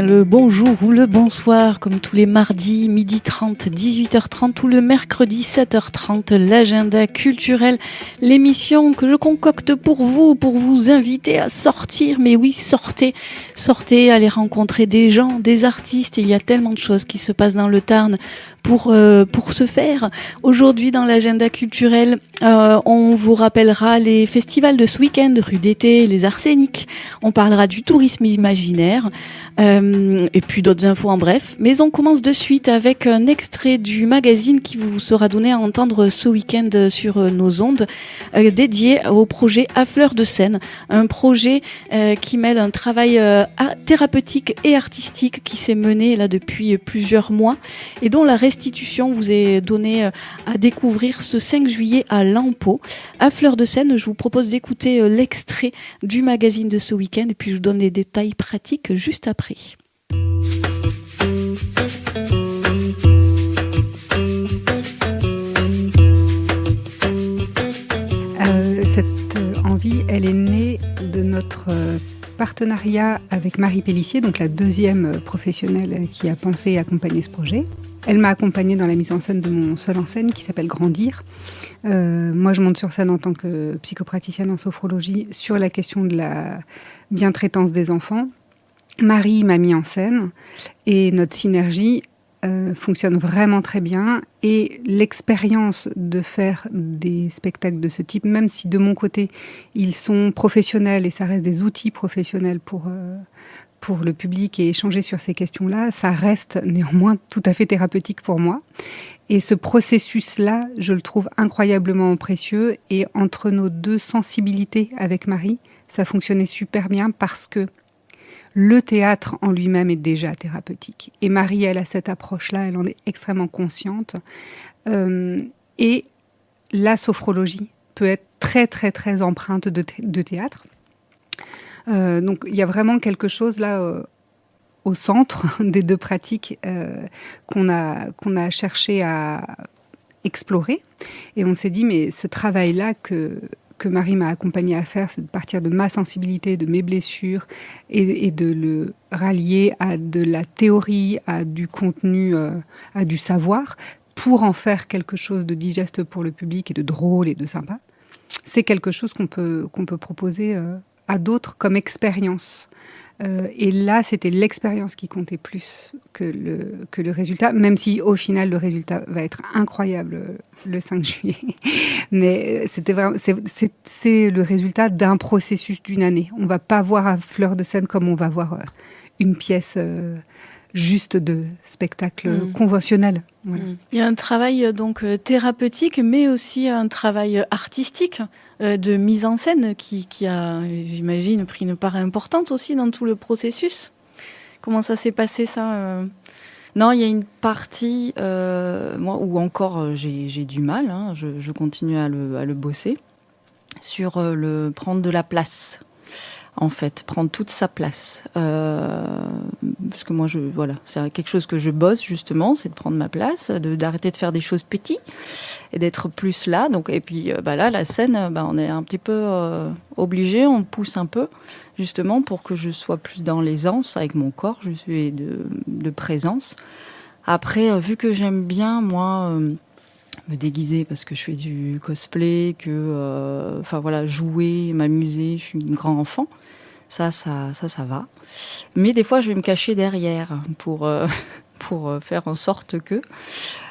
Le bonjour ou le bonsoir, comme tous les mardis, 12h30, 18h30 ou le mercredi, 7h30, l'agenda culturel, l'émission que je concocte pour vous inviter à sortir. Mais oui, sortez, allez rencontrer des gens, des artistes. Il y a tellement de choses qui se passent dans le Tarn pour ce faire. Aujourd'hui, dans l'agenda culturel, on vous rappellera les festivals de ce week-end, rue d'été, les Arséniques. On parlera du tourisme imaginaire. Et puis d'autres infos en bref. Mais on commence de suite avec un extrait du magazine qui vous sera donné à entendre ce week-end sur nos ondes, dédié au projet À Fleur de Seine. Un projet qui mêle un travail thérapeutique et artistique qui s'est mené là depuis plusieurs mois et dont la restitution vous est donnée à découvrir ce 5 juillet à Lampeau. À Fleur de Seine, je vous propose d'écouter l'extrait du magazine de ce week-end et puis je vous donne les détails pratiques juste après. Cette envie, elle est née de notre partenariat avec Marie Pellissier, donc la deuxième professionnelle qui a pensé et accompagné ce projet. Elle m'a accompagnée dans la mise en scène de mon seul en scène qui s'appelle Grandir. Moi, je monte sur scène en tant que psychopraticienne en sophrologie sur la question de la bientraitance des enfants. Marie m'a mis en scène et notre synergie fonctionne vraiment très bien. Et l'expérience de faire des spectacles de ce type, même si de mon côté, ils sont professionnels et ça reste des outils professionnels pour le public et échanger sur ces questions-là, ça reste néanmoins tout à fait thérapeutique pour moi. Et ce processus-là, je le trouve incroyablement précieux. Et entre nos deux sensibilités avec Marie, ça fonctionnait super bien parce que le théâtre en lui-même est déjà thérapeutique. Et Marie, elle a cette approche-là, elle en est extrêmement consciente. Et la sophrologie peut être très, très, très empreinte de théâtre. Donc, il y a vraiment quelque chose là au centre des deux pratiques qu'on a cherché à explorer. Et on s'est dit, mais ce travail-là que Marie m'a accompagnée à faire, c'est de partir de ma sensibilité, de mes blessures, et de le rallier à de la théorie, à du contenu, à du savoir, pour en faire quelque chose de digeste pour le public et de drôle et de sympa. C'est quelque chose qu'on peut proposer à d'autres comme expérience. Et là, c'était l'expérience qui comptait plus que le résultat, même si au final, le résultat va être incroyable le 5 juillet. Mais c'était vraiment, c'est le résultat d'un processus d'une année. On ne va pas voir À Fleur de Seine comme on va voir une pièce juste de spectacle conventionnel. Voilà. Il y a un travail donc thérapeutique, mais aussi un travail artistique de mise en scène qui a, j'imagine, pris une part importante aussi dans tout le processus. Comment ça s'est passé, ça Non, il y a une partie, moi, où encore j'ai du mal, hein, je continue à le bosser, sur le prendre de la place. En fait, prendre toute sa place. Parce que moi, voilà, c'est quelque chose que je bosse justement, c'est de prendre ma place, d'arrêter de faire des choses petites et d'être plus là. Donc, et puis là, la scène, on est un petit peu obligé, on pousse un peu justement pour que je sois plus dans l'aisance avec mon corps, je suis de présence. Après, vu que j'aime bien, moi, me déguiser parce que je fais du cosplay, jouer, m'amuser, je suis une grande enfant. Ça va. Mais des fois, je vais me cacher derrière pour faire en sorte que.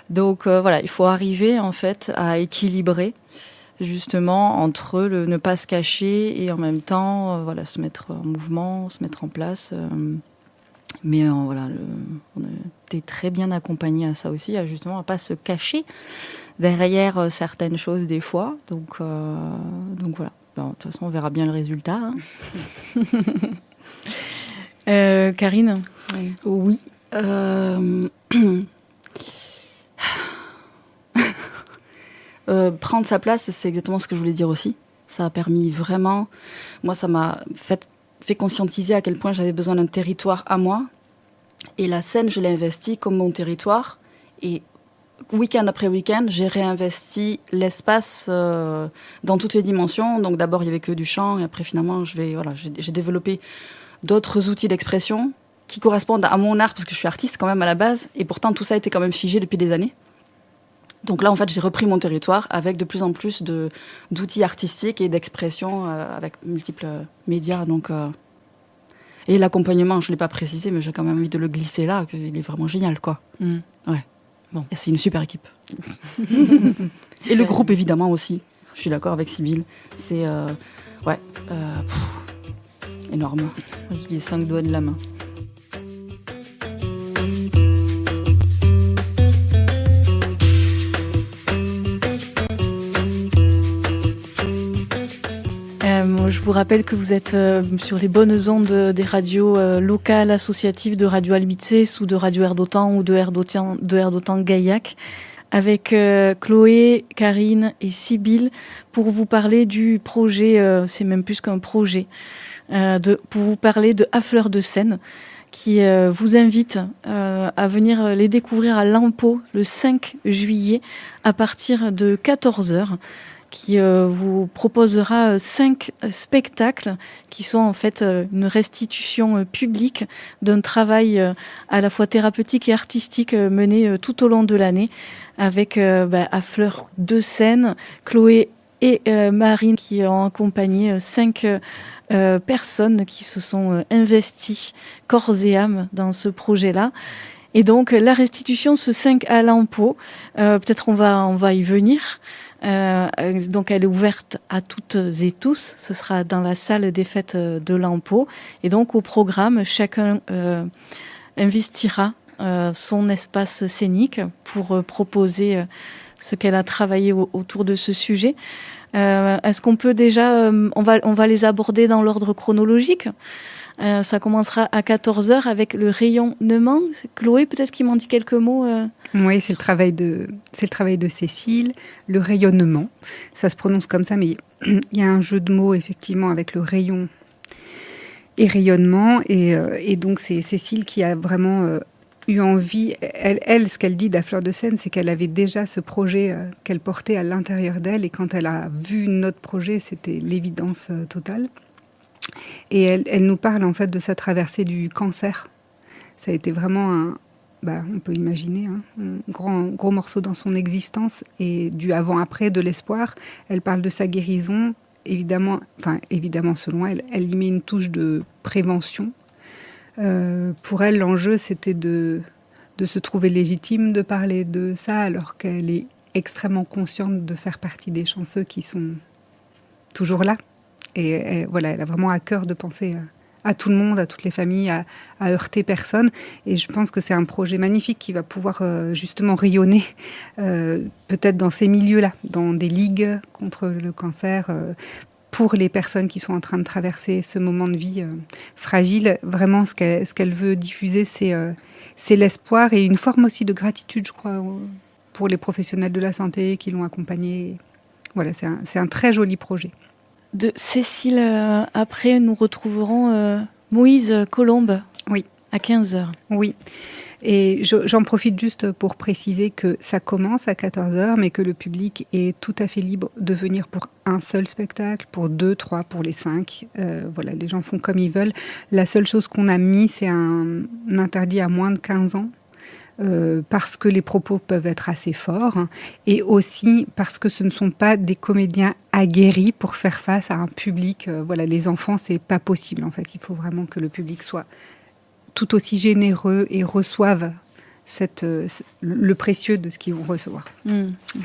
Donc il faut arriver en fait à équilibrer justement entre le ne pas se cacher et en même temps se mettre en mouvement, se mettre en place. Mais on a été très bien accompagnés à ça aussi, justement à pas se cacher derrière certaines choses des fois. Donc voilà. De toute façon, on verra bien le résultat. Hein. Karine ? Oui. Prendre sa place, c'est exactement ce que je voulais dire aussi. Ça a permis vraiment... Moi, ça m'a fait conscientiser à quel point j'avais besoin d'un territoire à moi. Et la scène, je l'ai investie comme mon territoire. Et week-end après week-end, j'ai réinvesti l'espace dans toutes les dimensions. Donc d'abord, il n'y avait que du chant, et après finalement, j'ai développé d'autres outils d'expression qui correspondent à mon art, parce que je suis artiste quand même à la base, et pourtant tout ça a été quand même figé depuis des années. Donc là, en fait, j'ai repris mon territoire avec de plus en plus d'outils artistiques et d'expression avec multiples médias. Donc, et l'accompagnement, je ne l'ai pas précisé, mais j'ai quand même envie de le glisser là, qu'il est vraiment génial, quoi. Ouais. Bon. Et c'est une super équipe. Et le groupe, évidemment, aussi. Je suis d'accord avec Sybille. C'est énorme. J'ai les 5 doigts de la main. Je vous rappelle que vous êtes sur les bonnes ondes des radios locales, associatives de Radio Albitzes ou de Radio Air d'Otan ou de Air d'Otan Gaillac, avec Chloé, Karine et Sybille pour vous parler du projet, c'est même plus qu'un projet, pour vous parler de À Fleur de Seine, qui vous invite à venir les découvrir à Lampeau le 5 juillet à partir de 14h. Qui vous proposera 5 spectacles qui sont en fait une restitution publique d'un travail à la fois thérapeutique et artistique mené tout au long de l'année avec À Fleur de Seine, Chloé et Marine qui ont accompagné 5 personnes qui se sont investies corps et âme dans ce projet-là. Et donc la restitution ce 5 à Lampeau, peut-être on va y venir. Donc elle est ouverte à toutes et tous. Ce sera dans la salle des fêtes de Lampeau. Et donc au programme, chacun investira son espace scénique pour proposer ce qu'elle a travaillé autour de ce sujet. Est-ce qu'on peut déjà... on va les aborder dans l'ordre chronologique. Ça commencera à 14h avec le rayonnement. Chloé, peut-être qu'il m'en dit quelques mots. Oui, c'est le travail de Cécile, le rayonnement. Ça se prononce comme ça, mais il y a un jeu de mots effectivement avec le rayon et rayonnement. Et donc c'est Cécile qui a vraiment eu envie. Elle, ce qu'elle dit d'À Fleur de Seine, c'est qu'elle avait déjà ce projet qu'elle portait à l'intérieur d'elle. Et quand elle a vu notre projet, c'était l'évidence totale. Et elle nous parle en fait de sa traversée du cancer. Ça a été vraiment on peut imaginer, un gros morceau dans son existence et du avant-après, de l'espoir. Elle parle de sa guérison, évidemment selon elle, elle y met une touche de prévention. Pour elle, l'enjeu, c'était de se trouver légitime de parler de ça, alors qu'elle est extrêmement consciente de faire partie des chanceux qui sont toujours là. Et elle a vraiment à cœur de penser à tout le monde, à toutes les familles, à heurter personne. Et je pense que c'est un projet magnifique qui va pouvoir justement rayonner peut-être dans ces milieux-là, dans des ligues contre le cancer, pour les personnes qui sont en train de traverser ce moment de vie fragile. Vraiment, ce qu'elle veut diffuser, c'est l'espoir et une forme aussi de gratitude, je crois, pour les professionnels de la santé qui l'ont accompagnée. Voilà, c'est un très joli projet. De Cécile, après, nous retrouverons Moïse Colombe. Oui. À 15h. Oui. Et j'en profite juste pour préciser que ça commence à 14h, mais que le public est tout à fait libre de venir pour un seul spectacle, pour 2, 3, pour les 5. Voilà, les gens font comme ils veulent. La seule chose qu'on a mis, c'est un interdit à moins de 15 ans. Parce que les propos peuvent être assez forts et aussi parce que ce ne sont pas des comédiens aguerris pour faire face à un public. Les enfants, c'est pas possible en fait. Il faut vraiment que le public soit tout aussi généreux et reçoive le précieux de ce qu'ils vont recevoir.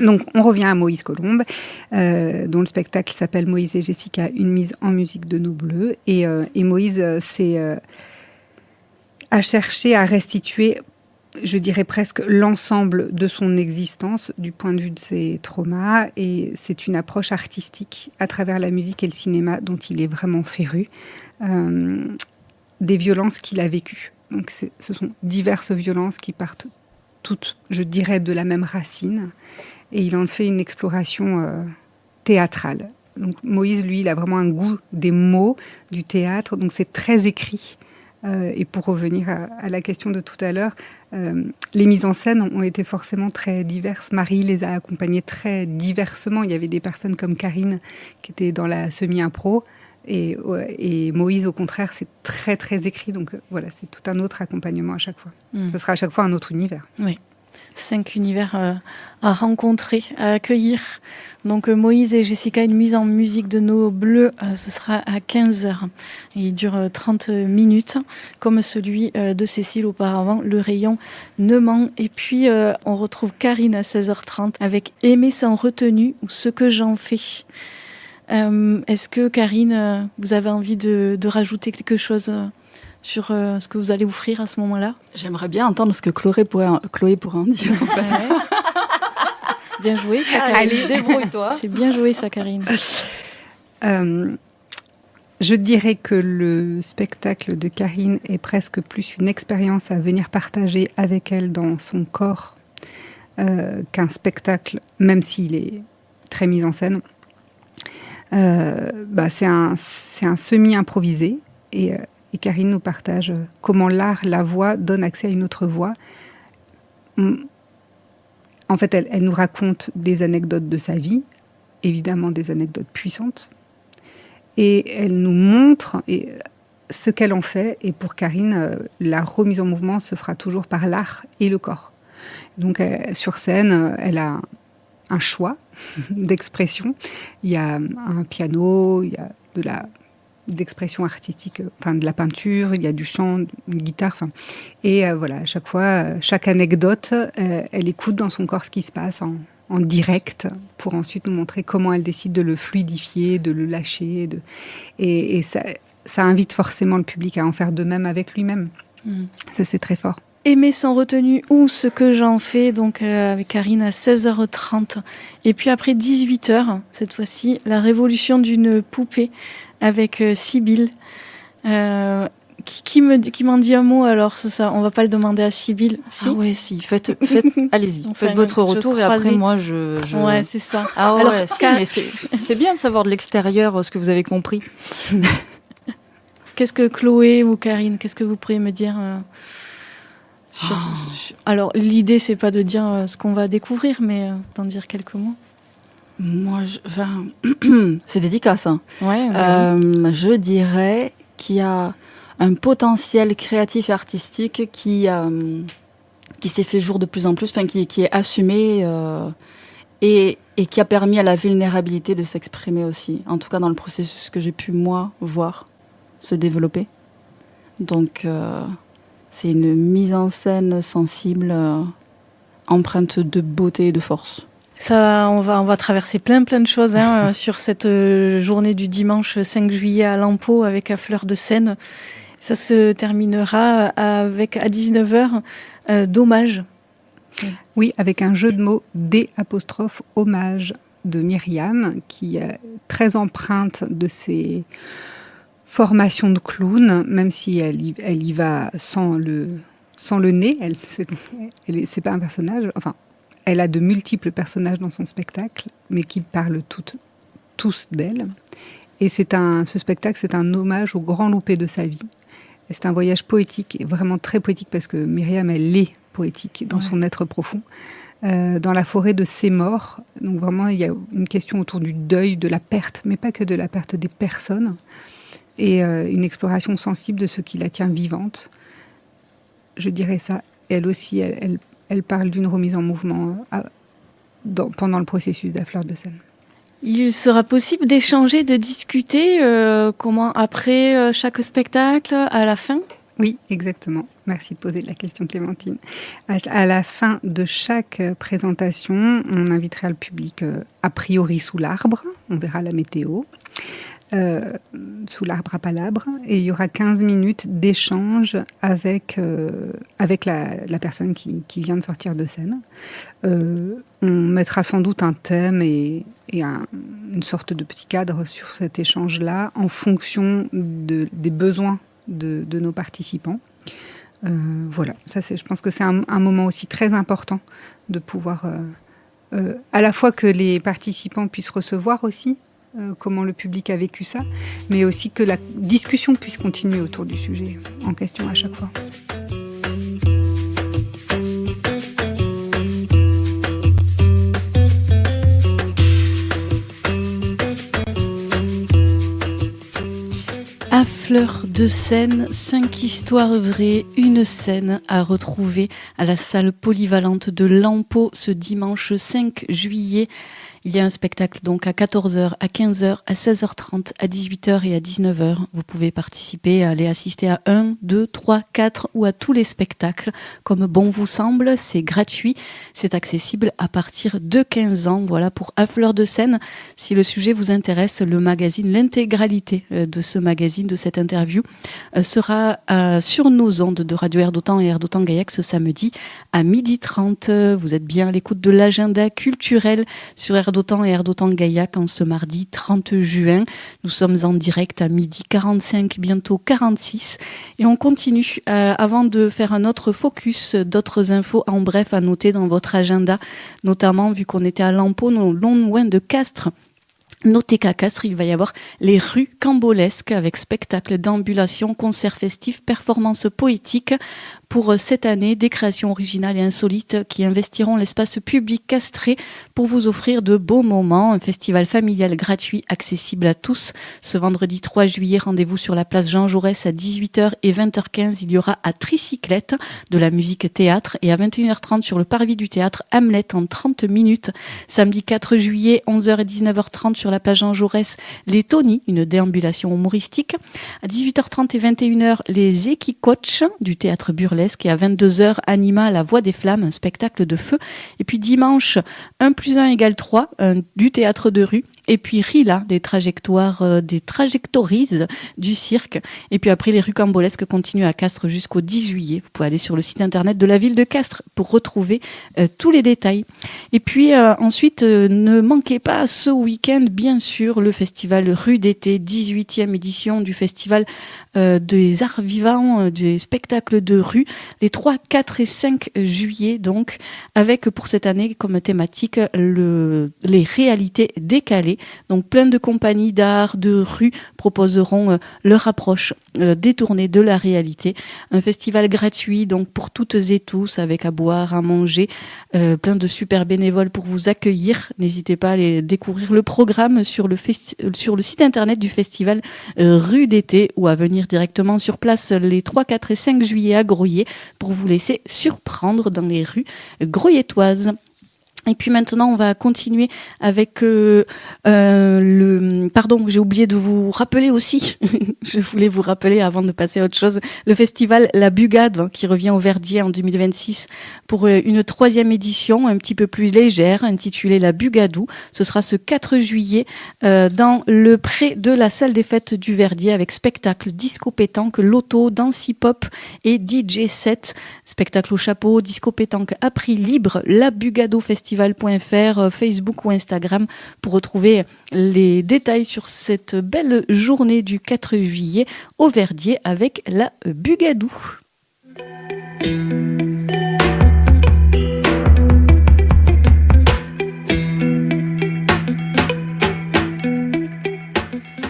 Donc on revient à Moïse Colombe, dont le spectacle s'appelle Moïse et Jessica, une mise en musique de nos bleus. Et Moïse a cherché à restituer, je dirais presque l'ensemble de son existence du point de vue de ses traumas, et c'est une approche artistique à travers la musique et le cinéma dont il est vraiment féru, des violences qu'il a vécues. Donc ce sont diverses violences qui partent toutes, je dirais, de la même racine, et il en fait une exploration théâtrale. Donc Moïse, lui, il a vraiment un goût des mots, du théâtre, donc c'est très écrit. Et pour revenir à la question de tout à l'heure, les mises en scène ont été forcément très diverses. Marie les a accompagnées très diversement. Il y avait des personnes comme Karine qui étaient dans la semi-impro. Et Moïse, au contraire, c'est très, très écrit. Donc voilà, c'est tout un autre accompagnement à chaque fois. Ça sera à chaque fois un autre univers. Oui. 5 univers à rencontrer, à accueillir. Donc Moïse et Jessica, une mise en musique de nos bleus, ce sera à 15h. Il dure 30 minutes, comme celui de Cécile auparavant, Le rayonnement. Et puis on retrouve Karine à 16h30 avec Aimer sans retenue ou Ce que j'en fais. Est-ce que Karine, vous avez envie de rajouter quelque chose sur ce que vous allez offrir à ce moment-là? J'aimerais bien entendre ce que Chloé pourrait en dire. Ouais. Bien joué, ça, Karine. Allez, débrouille-toi. C'est bien joué, ça, Karine. Je dirais que le spectacle de Karine est presque plus une expérience à venir partager avec elle dans son corps qu'un spectacle, même s'il est très mis en scène. C'est un semi-improvisé et Karine nous partage comment l'art, la voix, donne accès à une autre voix. En fait, elle nous raconte des anecdotes de sa vie, évidemment des anecdotes puissantes, et elle nous montre ce qu'elle en fait. Et pour Karine, la remise en mouvement se fera toujours par l'art et le corps. Donc sur scène, elle a un choix d'expression. Il y a un piano, il y a d'expression artistique, enfin de la peinture, il y a du chant, une guitare, et voilà, à chaque fois, chaque anecdote, elle écoute dans son corps ce qui se passe en direct, pour ensuite nous montrer comment elle décide de le fluidifier, de le lâcher, et ça invite forcément le public à en faire de même avec lui-même. Ça, c'est très fort. Aimer sans retenue ou Ce que j'en fais, donc avec Karine à 16h30. Et puis après 18h, cette fois-ci, La révolution d'une poupée avec Sybille. Qui m'en dit un mot alors, c'est ça? On va pas le demander à Sybille. Si? Ah ouais, si. Allez-y. Enfin, faites votre retour et après moi je. Ouais, c'est ça. Ah ouais, alors, mais c'est bien de savoir de l'extérieur ce que vous avez compris. Qu'est-ce que Chloé ou Karine, qu'est-ce que vous pourriez me dire Alors, l'idée, c'est pas de dire ce qu'on va découvrir, mais d'en dire quelques mots. Moi, c'est délicat, ça. Ouais. Je dirais qu'il y a un potentiel créatif et artistique qui s'est fait jour de plus en plus, qui est assumé et qui a permis à la vulnérabilité de s'exprimer aussi. En tout cas, dans le processus que j'ai pu, moi, voir se développer. Donc, c'est une mise en scène sensible, empreinte de beauté et de force. Ça, on va traverser plein de choses sur cette journée du dimanche 5 juillet à Lampeau avec à Fleur de Seine. Ça se terminera avec à 19h d'hommage. Oui, avec un jeu de mots D''hommage de Myriam, qui est très empreinte de ses formations de clown, même si elle y va sans le nez. C'est pas un personnage. Enfin, elle a de multiples personnages dans son spectacle, mais qui parlent tous d'elle. Et ce spectacle, c'est un hommage au grand loupé de sa vie. Et c'est un voyage poétique, et vraiment très poétique, parce que Myriam, elle est poétique dans son être profond. Dans la forêt de ses morts. Donc vraiment, il y a une question autour du deuil, de la perte, mais pas que de la perte des personnes. Et une exploration sensible de ce qui la tient vivante. Je dirais ça. Et elle aussi, elle parle d'une remise en mouvement pendant le processus d'À Fleur de Seine. Il sera possible d'échanger, de discuter comment après chaque spectacle, à la fin? Oui, exactement. Merci de poser la question, Clémentine. À la fin de chaque présentation, on invitera le public a priori sous l'arbre. On verra la météo. Sous l'arbre à palabre, et il y aura 15 minutes d'échange avec la personne qui vient de sortir de scène. On mettra sans doute un thème et une sorte de petit cadre sur cet échange-là en fonction des besoins de nos participants. Voilà, je pense que c'est un moment aussi très important de pouvoir à la fois que les participants puissent recevoir aussi comment le public a vécu ça, mais aussi que la discussion puisse continuer autour du sujet en question à chaque fois. À Fleur de Seine, 5 histoires vraies, une scène à retrouver à la salle polyvalente de Lampeau ce dimanche 5 juillet. Il y a un spectacle donc à 14h, à 15h, à 16h30, à 18h et à 19h. Vous pouvez participer, aller assister à 1, 2, 3, 4 ou à tous les spectacles comme bon vous semble. C'est gratuit, c'est accessible à partir de 15 ans. Voilà pour À Fleur de Seine. Si le sujet vous intéresse, le magazine, l'intégralité de ce magazine, de cette interview, sera sur nos ondes de Radio Air d'Otan et Air d'Otan-Gaillac ce samedi à 12h30. Vous êtes bien à l'écoute de l'agenda culturel sur Air d'Otan et Air d'Otan-Gaillac en ce mardi 30 juin. Nous sommes en direct à 12h45, bientôt 46. Et on continue avant de faire un autre focus, d'autres infos en bref à noter dans votre agenda, notamment vu qu'on était à Lampeau, non loin de Castres. Notez qu'à Castres, il va y avoir les rues cambolesques avec spectacles d'ambulation, concerts festifs, performances poétiques. Pour cette année, des créations originales et insolites qui investiront l'espace public castré pour vous offrir de beaux moments. Un festival familial gratuit, accessible à tous. Ce vendredi 3 juillet, rendez-vous sur la place Jean Jaurès à 18h et 20h15. Il y aura à Tricyclette de la musique théâtre et à 21h30 sur le parvis du théâtre Hamlet en 30 minutes. Samedi 4 juillet, 11h et 19h30 sur la place Jean Jaurès, les Tony, une déambulation humoristique. À 18h30 et 21h, les Equicoach du théâtre burlesque. Et à 22h, Anima, la voix des flammes, un spectacle de feu. Et puis dimanche, 1 + 1 = 3, du théâtre de rue. Et puis Rila, des trajectories du cirque. Et puis après, les rues cambolesques continuent à Castres jusqu'au 10 juillet. Vous pouvez aller sur le site internet de la ville de Castres pour retrouver tous les détails. Et puis ensuite, ne manquez pas ce week-end, bien sûr, le festival Rue d'été, 18e édition du festival des arts vivants, des spectacles de rue, les 3, 4 et 5 juillet, donc, avec pour cette année comme thématique les réalités décalées. Donc plein de compagnies d'art, de rue proposeront leur approche détournée de la réalité. Un festival gratuit donc pour toutes et tous, avec à boire, à manger, plein de super bénévoles pour vous accueillir. N'hésitez pas à aller découvrir le programme sur le site internet du festival Rue d'été ou à venir directement sur place les 3, 4 et 5 juillet à Groyer pour vous laisser surprendre dans les rues groyettoises. Et puis maintenant, on va continuer avec Pardon, j'ai oublié de vous rappeler aussi, je voulais vous rappeler avant de passer à autre chose, le festival La Bugade qui revient au Verdier en 2026 pour une 3e édition un petit peu plus légère, intitulée La Bugadou. Ce sera ce 4 juillet dans le pré de la salle des fêtes du Verdier avec spectacle, disco pétanque, loto, danse hip-hop et DJ set. Spectacle au chapeau, disco pétanque à prix libre, La Bugado Festival.fr, Facebook ou Instagram pour retrouver les détails sur cette belle journée du 4 juillet au Verdier avec la Bugadou.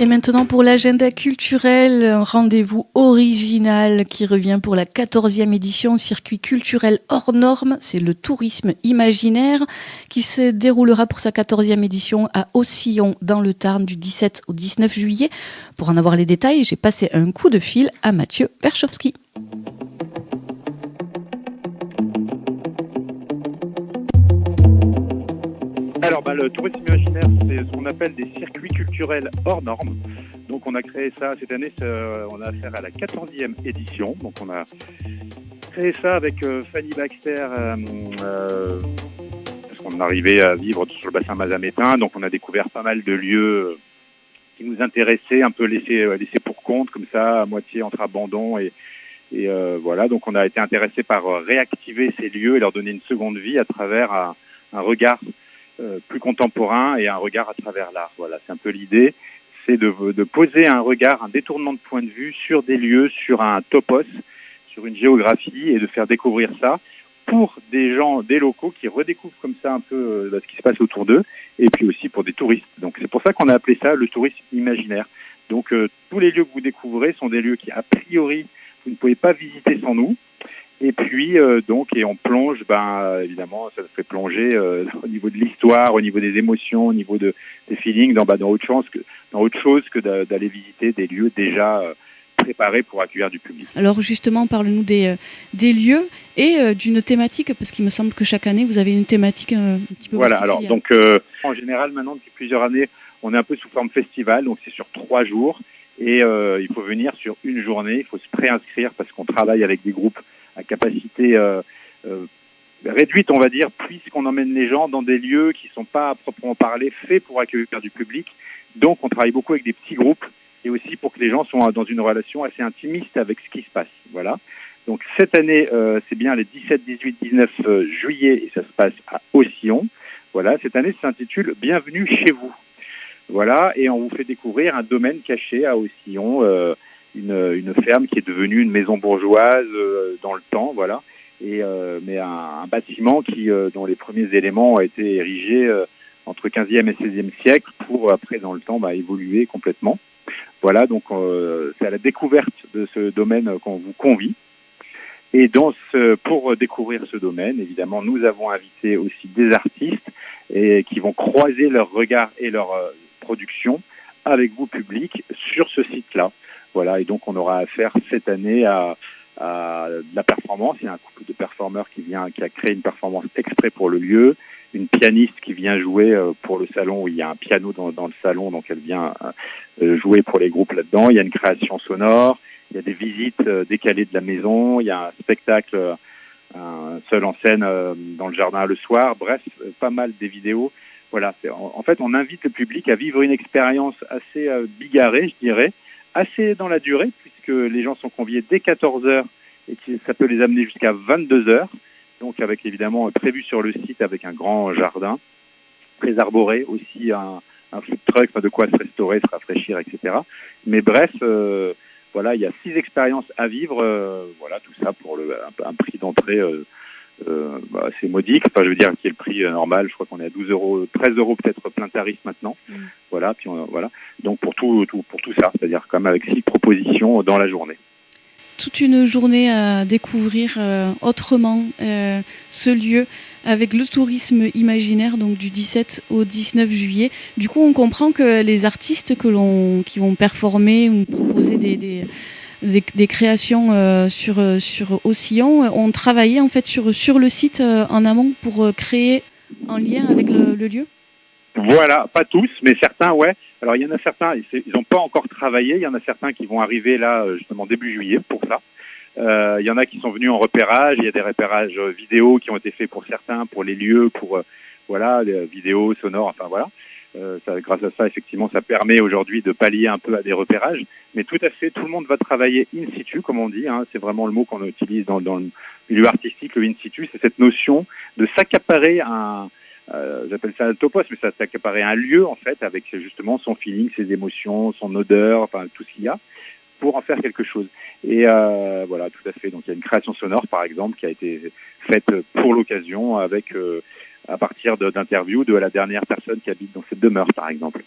Et maintenant pour l'agenda culturel, un rendez-vous original qui revient pour la 14e édition, circuit culturel hors norme, c'est le tourisme imaginaire qui se déroulera pour sa 14e édition à Aussillon dans le Tarn du 17 au 19 juillet. Pour en avoir les détails, j'ai passé un coup de fil à Mathieu Berchowski. Alors, le tourisme imaginaire, c'est ce qu'on appelle des circuits culturels hors normes. Donc, on a créé ça cette année, on a affaire à la 14e édition. Donc, on a créé ça avec Fanny Baxter, parce qu'on arrivait à vivre sur le bassin mazamétain. Donc, on a découvert pas mal de lieux qui nous intéressaient, un peu laissés pour compte, comme ça, à moitié entre abandon et voilà. Donc, on a été intéressés par réactiver ces lieux et leur donner une seconde vie à travers un regard plus contemporain et un regard à travers l'art. Voilà, c'est un peu l'idée, c'est de poser un regard, un détournement de point de vue sur des lieux, sur un topos, sur une géographie et de faire découvrir ça pour des gens, des locaux qui redécouvrent comme ça un peu ce qui se passe autour d'eux, et puis aussi pour des touristes. Donc c'est pour ça qu'on a appelé ça le tourisme imaginaire. Donc tous les lieux que vous découvrez sont des lieux qui, a priori, vous ne pouvez pas visiter sans nous. Et puis et on plonge, évidemment, ça fait plonger au niveau de l'histoire, au niveau des émotions, au niveau des feelings, dans autre chose que d'aller visiter des lieux déjà préparés pour accueillir du public. Alors justement, parle-nous des lieux et d'une thématique, parce qu'il me semble que chaque année vous avez une thématique un petit peu particulière. Alors donc en général maintenant depuis plusieurs années, on est un peu sous forme festival, donc c'est sur 3 jours et il faut venir sur une journée, il faut se préinscrire parce qu'on travaille avec des groupes à capacité réduite, on va dire, puisqu'on emmène les gens dans des lieux qui ne sont pas à proprement parler faits pour accueillir du public. Donc on travaille beaucoup avec des petits groupes et aussi pour que les gens soient dans une relation assez intimiste avec ce qui se passe. Voilà. Donc cette année, c'est bien les 17, 18, 19 juillet et ça se passe à Haussillon. Voilà, cette année ça s'intitule « Bienvenue chez vous ». Voilà, et on vous fait découvrir un domaine caché à Haussillon, une ferme qui est devenue une maison bourgeoise dans le temps, voilà, mais un bâtiment dont les premiers éléments ont été érigés entre 15e et 16e siècle pour après dans le temps évoluer complètement. Voilà, donc c'est à la découverte de ce domaine qu'on vous convie. Et pour découvrir ce domaine, évidemment, nous avons invité aussi des artistes qui vont croiser leurs regards et leur production avec vous public sur ce site-là. Voilà, et donc on aura affaire cette année à de la performance. Il y a un couple de performeurs qui a créé une performance exprès pour le lieu, une pianiste qui vient jouer pour le salon où il y a un piano dans le salon, donc elle vient jouer pour les groupes là-dedans. Il y a une création sonore, il y a des visites décalées de la maison, il y a un spectacle, un seul en scène dans le jardin le soir. Bref, pas mal des vidéos. Voilà, en fait, on invite le public à vivre une expérience assez bigarrée, je dirais, assez dans la durée, puisque les gens sont conviés dès 14h et ça peut les amener jusqu'à 22h. Donc, avec évidemment prévu sur le site avec un grand jardin, très arboré, aussi un food truck, de quoi se restaurer, se rafraîchir, etc. Mais bref, voilà, il y a 6 expériences à vivre. Voilà, tout ça pour un prix d'entrée c'est modique, je veux dire qui est le prix normal, je crois qu'on est à 12 €, 13 € peut-être plein tarif maintenant. Voilà, puis voilà. Donc pour tout ça, c'est-à-dire quand même avec 6 propositions dans la journée. Toute une journée à découvrir autrement ce lieu avec le tourisme imaginaire, donc du 17 au 19 juillet. Du coup, on comprend que les artistes qui vont performer ou proposer des créations sur Haussillon ont travaillé en fait sur le site en amont pour créer un lien avec le lieu. Voilà, pas tous, mais certains, ouais. Alors il y en a certains, ils n'ont pas encore travaillé. Il y en a certains qui vont arriver là justement début juillet pour ça. Il y en a qui sont venus en repérage. Il y a des repérages vidéo qui ont été faits pour certains, pour les lieux, pour les vidéos, sonores, enfin voilà. Grâce à ça, effectivement, ça permet aujourd'hui de pallier un peu à des repérages. Mais tout à fait, tout le monde va travailler in situ, comme on dit. C'est vraiment le mot qu'on utilise dans le milieu artistique, le in situ. C'est cette notion de s'accaparer j'appelle ça un topos, mais ça s'accaparer un lieu, en fait, avec justement son feeling, ses émotions, son odeur, enfin tout ce qu'il y a, pour en faire quelque chose. Et voilà, tout à fait. Donc il y a une création sonore, par exemple, qui a été faite pour l'occasion avec... à partir d'interviews de la dernière personne qui habite dans cette demeure, par exemple.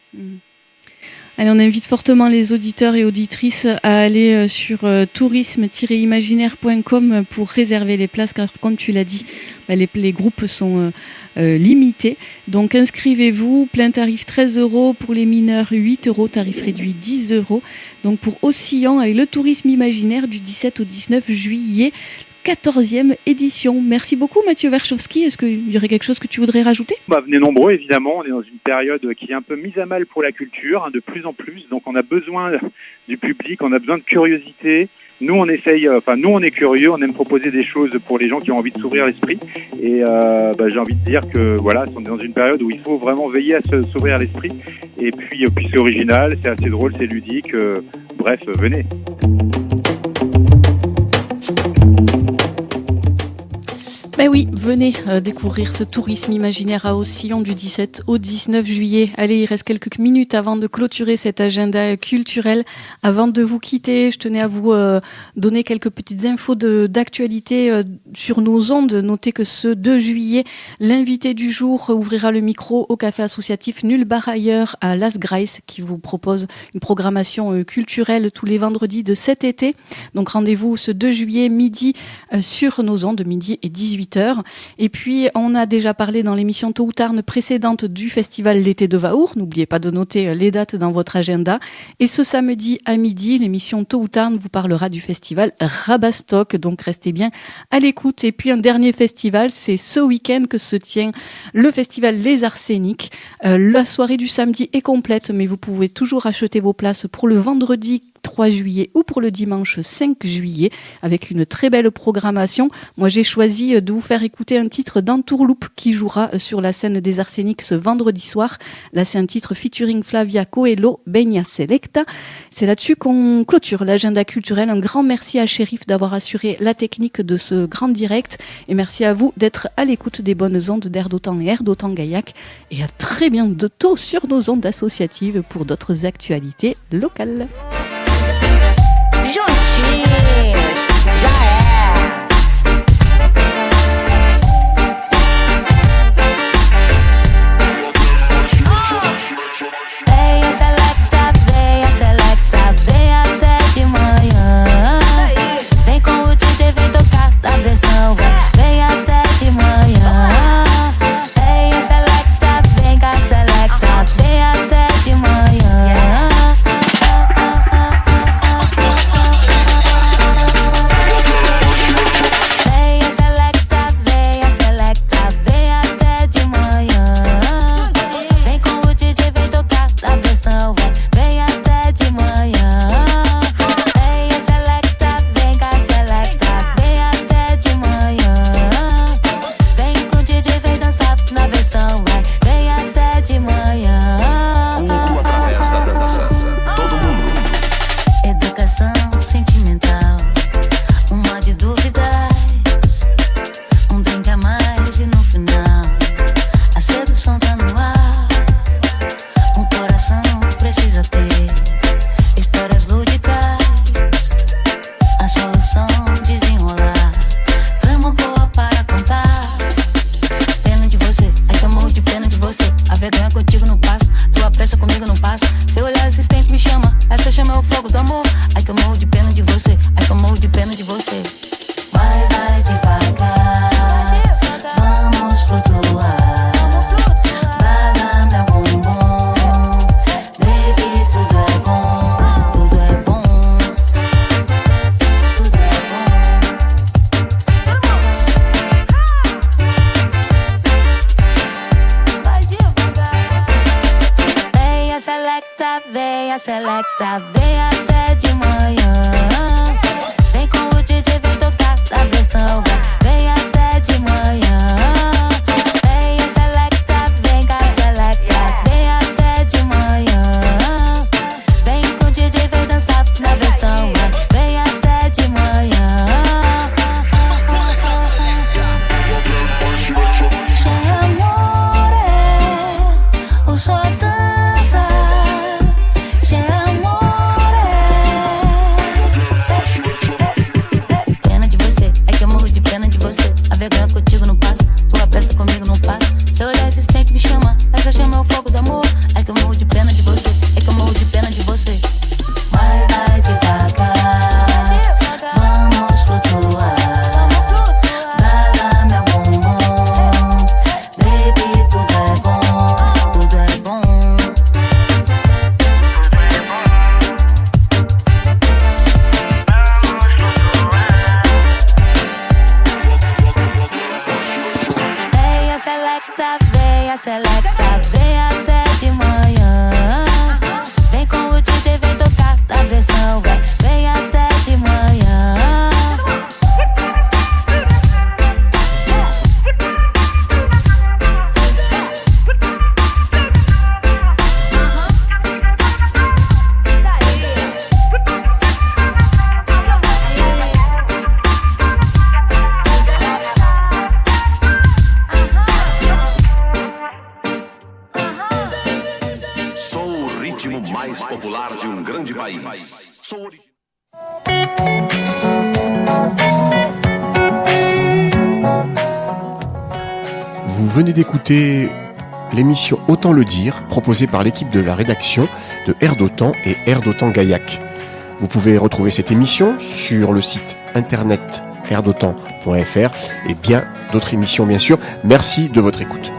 Allez, on invite fortement les auditeurs et auditrices à aller sur tourisme-imaginaire.com pour réserver les places, car comme tu l'as dit, les groupes sont limités. Donc inscrivez-vous, plein tarif 13 € pour les mineurs, 8 €, tarif réduit 10 €. Donc pour Haussillon, avec le tourisme imaginaire du 17 au 19 juillet, 14e édition. Merci beaucoup Mathieu Werschowski. Est-ce qu'il y aurait quelque chose que tu voudrais rajouter ? Venez nombreux, évidemment. On est dans une période qui est un peu mise à mal pour la culture, de plus en plus. Donc on a besoin du public, on a besoin de curiosité. Nous on est curieux, on aime proposer des choses pour les gens qui ont envie de s'ouvrir l'esprit. Et j'ai envie de dire que voilà, on est dans une période où il faut vraiment veiller à s'ouvrir l'esprit. Et puis c'est original, c'est assez drôle, c'est ludique. Bref, venez. Ben oui, venez découvrir ce tourisme imaginaire à Haussillon du 17 au 19 juillet. Allez, il reste quelques minutes avant de clôturer cet agenda culturel. Avant de vous quitter, je tenais à vous donner quelques petites infos d'actualité sur nos ondes. Notez que ce 2 juillet, l'invité du jour ouvrira le micro au café associatif Nulle Part Ailleurs à Las Graces, qui vous propose une programmation culturelle tous les vendredis de cet été. Donc rendez-vous ce 2 juillet midi sur nos ondes, midi et 18h. Et puis, on a déjà parlé dans l'émission Tôt ou Tard précédente du festival L'été de Vaour. N'oubliez pas de noter les dates dans votre agenda. Et ce samedi à midi, l'émission Tôt ou Tard vous parlera du festival Rabastock. Donc, restez bien à l'écoute. Et puis, un dernier festival, c'est ce week-end que se tient le festival Les Arséniques. La soirée du samedi est complète, mais vous pouvez toujours acheter vos places pour le vendredi 3 juillet ou pour le dimanche 5 juillet avec une très belle programmation. Moi, j'ai choisi de vous faire écouter un titre d'Entourloupe qui jouera sur la scène des Arséniques ce vendredi soir. Là, c'est un titre featuring Flavia Coelho, Beña Selecta. C'est là-dessus qu'on clôture l'agenda culturel. Un grand merci à Chérif d'avoir assuré la technique de ce grand direct et merci à vous d'être à l'écoute des bonnes ondes d'Air d'Otan et Air d'Otan Gaillac et à très bientôt sur nos ondes associatives pour d'autres actualités locales. Juntinhos, já Venha selecta, vem até de manhã. Vem com o DJ, vem tocar a versão, vem até de manhã. Venha selecta, vem até de manhã. Selecta, vem até de manhã. Vem com o DJ, vem tocar a versão, vem até de manhã. Vem selecta, vem até de manhã. Vem com o DJ, vem dançar na versão, vem até de manhã. C'è amore, o só dança. Vergonha contigo não passa, tua peça comigo não passa. Se eu olhar esses tem que me chamar, essa chama é o fogo do amor. É que eu morro de pena de você, é que eu morro de pena de você. Vai devagar, vamos flutuar. Vai lá meu bumbum, baby, tudo é bom, tudo é bom. Selecta, vem até de manhã. Vem com o DJ, vem tocar a versão, vem até de manhã. mais popular de um grande país. Vous venez d'écouter l'émission Autant le dire, proposée par l'équipe de la rédaction de Air d'Otan et Air d'Otan Gaillac. Vous pouvez retrouver cette émission sur le site internet airdotan.fr et bien d'autres émissions bien sûr. Merci de votre écoute.